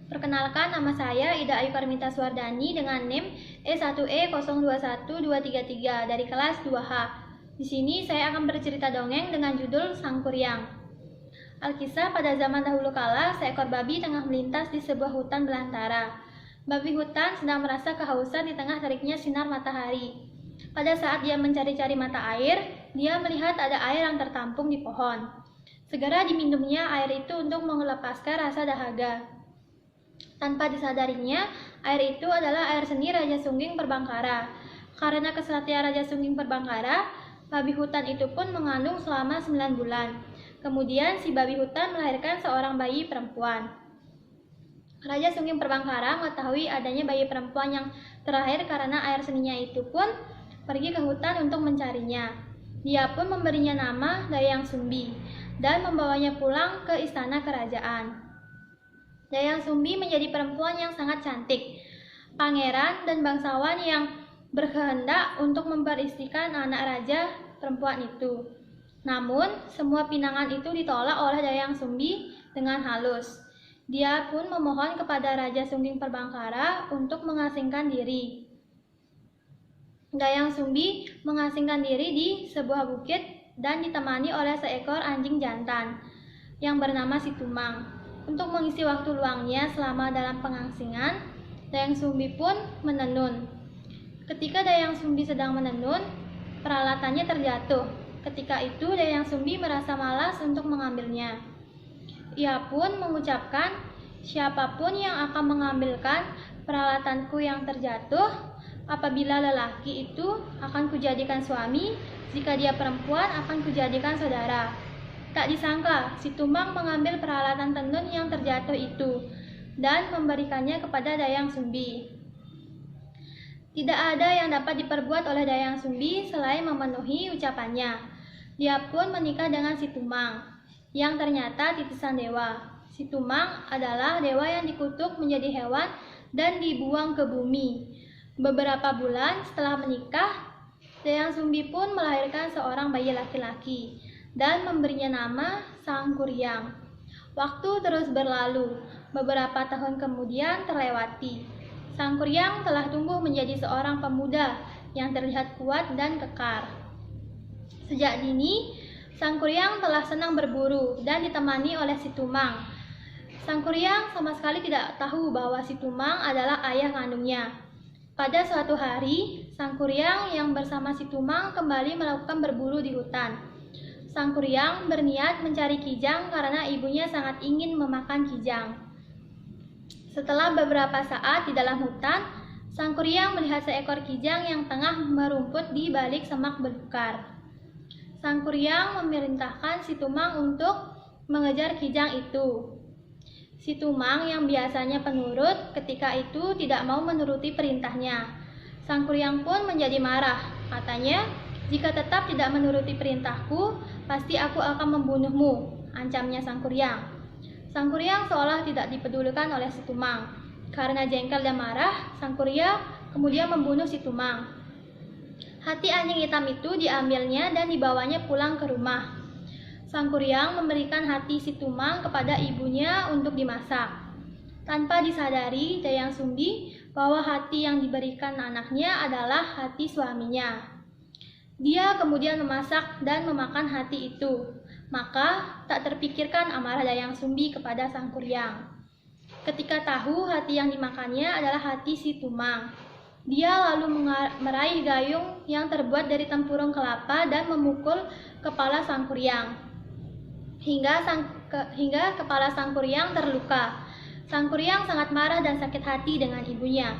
Perkenalkan, nama saya Ida Ayu Karmita Suwardani dengan NIM E1E021233 dari kelas 2H. Di sini saya akan bercerita dongeng dengan judul Sang Kuryang. Alkisah, pada zaman dahulu kala, seekor babi tengah melintas di sebuah hutan belantara. Babi hutan sedang merasa kehausan di tengah teriknya sinar matahari. Pada saat dia mencari-cari mata air, dia melihat ada air yang tertampung di pohon. Segera diminumnya air itu untuk melepaskan rasa dahaga. Tanpa disadarinya, air itu adalah air seni Raja Sungging Perbangkara. Karena kesatria Raja Sungging Perbangkara, babi hutan itu pun mengandung selama 9 bulan. Kemudian si babi hutan melahirkan seorang bayi perempuan. Raja Sungging Perbangkara mengetahui adanya bayi perempuan yang terlahir karena air seninya itu pun pergi ke hutan untuk mencarinya. Dia pun memberinya nama Dayang Sumbi dan membawanya pulang ke istana kerajaan. Dayang Sumbi menjadi perempuan yang sangat cantik, pangeran dan bangsawan yang berkehendak untuk memperistrikan anak raja perempuan itu. Namun, semua pinangan itu ditolak oleh Dayang Sumbi dengan halus. Dia pun memohon kepada Raja Sungging Perbangkara untuk mengasingkan diri. Dayang Sumbi mengasingkan diri di sebuah bukit dan ditemani oleh seekor anjing jantan yang bernama Situmang. Untuk mengisi waktu luangnya selama dalam pengasingan, Dayang Sumbi pun menenun. Ketika Dayang Sumbi sedang menenun, peralatannya terjatuh. Ketika itu Dayang Sumbi merasa malas untuk mengambilnya. Ia pun mengucapkan, "Siapapun yang akan mengambilkan peralatanku yang terjatuh, apabila lelaki itu akan kujadikan suami, jika dia perempuan akan kujadikan saudara." Tak disangka, Situmang mengambil peralatan tenun yang terjatuh itu dan memberikannya kepada Dayang Sumbi. Tidak ada yang dapat diperbuat oleh Dayang Sumbi selain memenuhi ucapannya. Dia pun menikah dengan Situmang, yang ternyata titisan dewa. Situmang adalah dewa yang dikutuk menjadi hewan dan dibuang ke bumi. Beberapa bulan setelah menikah, Dayang Sumbi pun melahirkan seorang bayi laki-laki dan memberinya nama Sang Kuryang. Waktu terus berlalu, beberapa tahun kemudian terlewati. Sang Kuryang telah tumbuh menjadi seorang pemuda yang terlihat kuat dan kekar. Sejak dini, Sang Kuryang telah senang berburu dan ditemani oleh Situmang. Sang Kuryang sama sekali tidak tahu bahwa Situmang adalah ayah kandungnya. Pada suatu hari, Sang Kuryang yang bersama Situmang kembali melakukan berburu di hutan. Sang Kuryang berniat mencari kijang karena ibunya sangat ingin memakan kijang. Setelah beberapa saat di dalam hutan, Sang Kuryang melihat seekor kijang yang tengah merumput di balik semak belukar. Sang Kuryang memerintahkan Situmang untuk mengejar kijang itu. Situmang yang biasanya penurut ketika itu tidak mau menuruti perintahnya. Sang Kuryang pun menjadi marah. Katanya, "Jika tetap tidak menuruti perintahku, pasti aku akan membunuhmu," ancamnya Sang Kuryang. Sang Kuryang seolah tidak dipedulikan oleh Situmang. Karena jengkel dan marah, Sang Kuryang kemudian membunuh Situmang. Hati anjing hitam itu diambilnya dan dibawanya pulang ke rumah. Sang Kuryang memberikan hati Situmang kepada ibunya untuk dimasak. Tanpa disadari Dayang Sumbi bahwa hati yang diberikan anaknya adalah hati suaminya. Dia kemudian memasak dan memakan hati itu. Maka tak terpikirkan amarah Dayang Sumbi kepada Sang Kuryang. Ketika tahu hati yang dimakannya adalah hati Situmang, dia lalu meraih gayung yang terbuat dari tempurung kelapa dan memukul kepala Sang Kuryang hingga kepala Sang Kuryang terluka. Sang Kuryang sangat marah dan sakit hati dengan ibunya.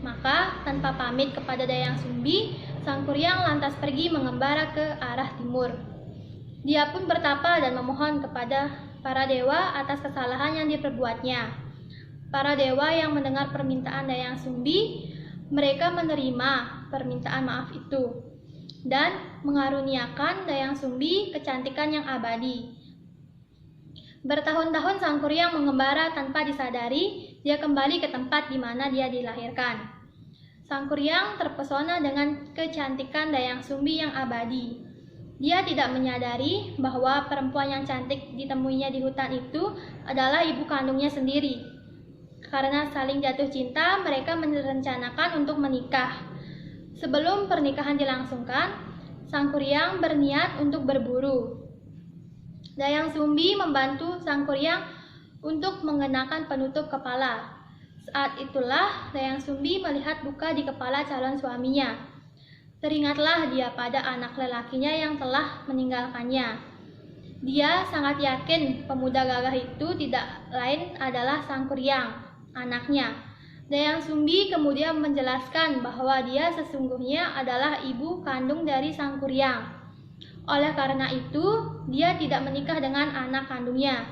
Maka tanpa pamit kepada Dayang Sumbi, Sang Kuryang lantas pergi mengembara ke arah timur. Dia pun bertapa dan memohon kepada para dewa atas kesalahan yang diperbuatnya. Para dewa yang mendengar permintaan Dayang Sumbi, mereka menerima permintaan maaf itu dan mengaruniakan Dayang Sumbi kecantikan yang abadi. Bertahun-tahun Sang Kuryang mengembara tanpa disadari, dia kembali ke tempat di mana dia dilahirkan. Sang Kuryang terpesona dengan kecantikan Dayang Sumbi yang abadi. Dia tidak menyadari bahwa perempuan yang cantik ditemuinya di hutan itu adalah ibu kandungnya sendiri. Karena saling jatuh cinta, mereka merencanakan untuk menikah. Sebelum pernikahan dilangsungkan, Sang Kuryang berniat untuk berburu. Dayang Sumbi membantu Sang Kuryang untuk mengenakan penutup kepala. Saat itulah Dayang Sumbi melihat luka di kepala calon suaminya. Teringatlah dia pada anak lelakinya yang telah meninggalkannya. Dia sangat yakin pemuda gagah itu tidak lain adalah Sang Kuryang, anaknya. Dayang Sumbi kemudian menjelaskan bahwa dia sesungguhnya adalah ibu kandung dari Sang Kuryang. Oleh karena itu, dia tidak menikah dengan anak kandungnya.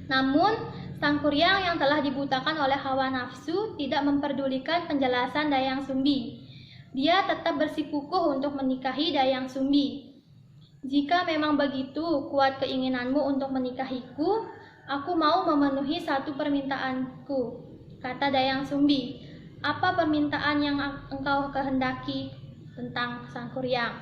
Namun, Sang Kuryang yang telah dibutakan oleh hawa nafsu tidak memperdulikan penjelasan Dayang Sumbi. Dia tetap bersikukuh untuk menikahi Dayang Sumbi. "Jika memang begitu kuat keinginanmu untuk menikahiku, aku mau memenuhi satu permintaanku," kata Dayang Sumbi. "Apa permintaan yang engkau kehendaki?" tentang Sang Kuryang.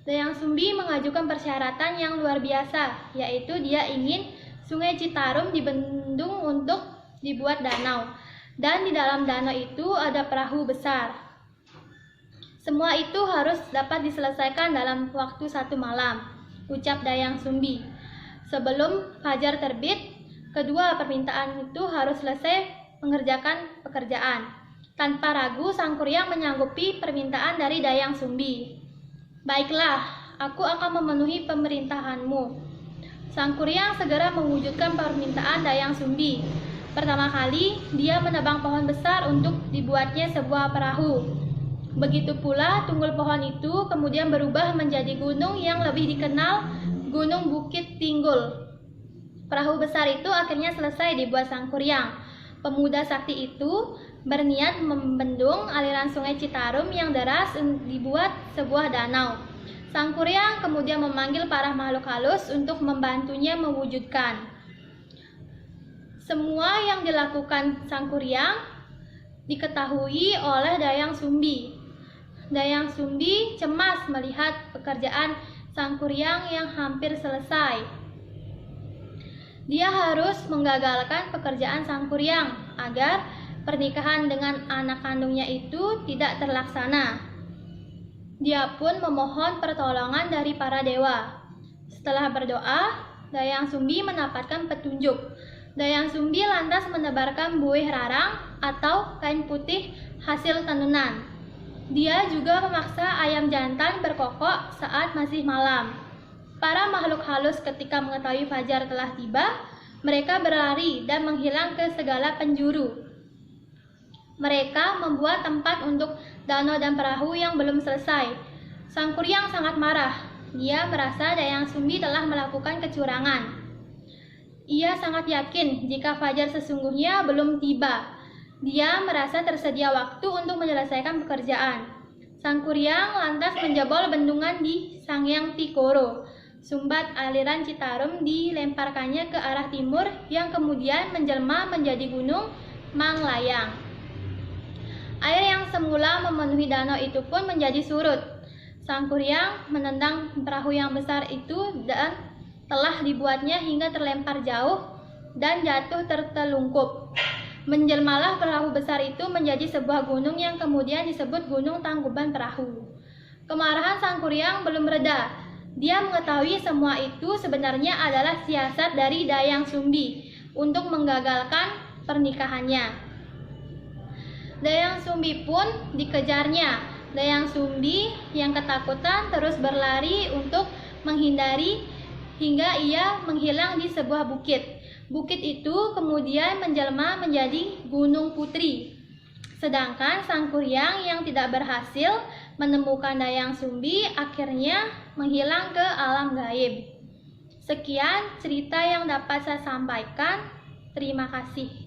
Dayang Sumbi mengajukan persyaratan yang luar biasa, yaitu dia ingin Sungai Citarum dibendung untuk dibuat danau, dan di dalam danau itu ada perahu besar. Semua itu harus dapat diselesaikan dalam waktu 1 malam, ucap Dayang Sumbi. Sebelum fajar terbit, kedua permintaan itu harus selesai mengerjakan pekerjaan. Tanpa ragu, Sang Kuryang menyanggupi permintaan dari Dayang Sumbi. "Baiklah, aku akan memenuhi pemerintahanmu." Sang Kuryang segera mewujudkan permintaan Dayang Sumbi. Pertama kali, dia menebang pohon besar untuk dibuatnya sebuah perahu. Begitu pula tunggul pohon itu kemudian berubah menjadi gunung yang lebih dikenal Gunung Bukit Tinggul. Perahu besar itu akhirnya selesai dibuat Sang Kuryang. Pemuda sakti itu berniat membendung aliran Sungai Citarum yang deras dibuat sebuah danau. Sang Kuryang kemudian memanggil para makhluk halus untuk membantunya mewujudkan. Semua yang dilakukan Sang Kuryang diketahui oleh Dayang Sumbi. Dayang Sumbi cemas melihat pekerjaan Sang Kuryang yang hampir selesai. Dia harus menggagalkan pekerjaan Sang Kuryang agar pernikahan dengan anak kandungnya itu tidak terlaksana. Dia pun memohon pertolongan dari para dewa. Setelah berdoa, Dayang Sumbi mendapatkan petunjuk. Dayang Sumbi lantas menebarkan buih rarang atau kain putih hasil tenunan. Dia juga memaksa ayam jantan berkokok saat masih malam. Para makhluk halus ketika mengetahui fajar telah tiba, mereka berlari dan menghilang ke segala penjuru. Mereka membuat tempat untuk danau dan perahu yang belum selesai. Sang Kuryang sangat marah. Dia merasa Dayang Sumbi telah melakukan kecurangan. Ia sangat yakin jika fajar sesungguhnya belum tiba. Dia merasa tersedia waktu untuk menyelesaikan pekerjaan. Sang Kuryang lantas menjebol bendungan di Sangyang Tikoro. Sumbat aliran Citarum dilemparkannya ke arah timur yang kemudian menjelma menjadi gunung Manglayang. Air yang semula memenuhi danau itu pun menjadi surut. Sang Kuryang menendang perahu yang besar itu dan telah dibuatnya hingga terlempar jauh dan jatuh tertelungkup. Menjelmalah perahu besar itu menjadi sebuah gunung yang kemudian disebut Gunung Tangkuban Perahu. Kemarahan Sang Kuryang belum reda. Dia mengetahui semua itu sebenarnya adalah siasat dari Dayang Sumbi untuk menggagalkan pernikahannya. Dayang Sumbi pun dikejarnya. Dayang Sumbi yang ketakutan terus berlari untuk menghindari hingga ia menghilang di sebuah bukit. Bukit itu kemudian menjelma menjadi Gunung Putri. Sedangkan Sang Kuryang yang tidak berhasil menemukan Dayang Sumbi akhirnya menghilang ke alam gaib. Sekian cerita yang dapat saya sampaikan. Terima kasih.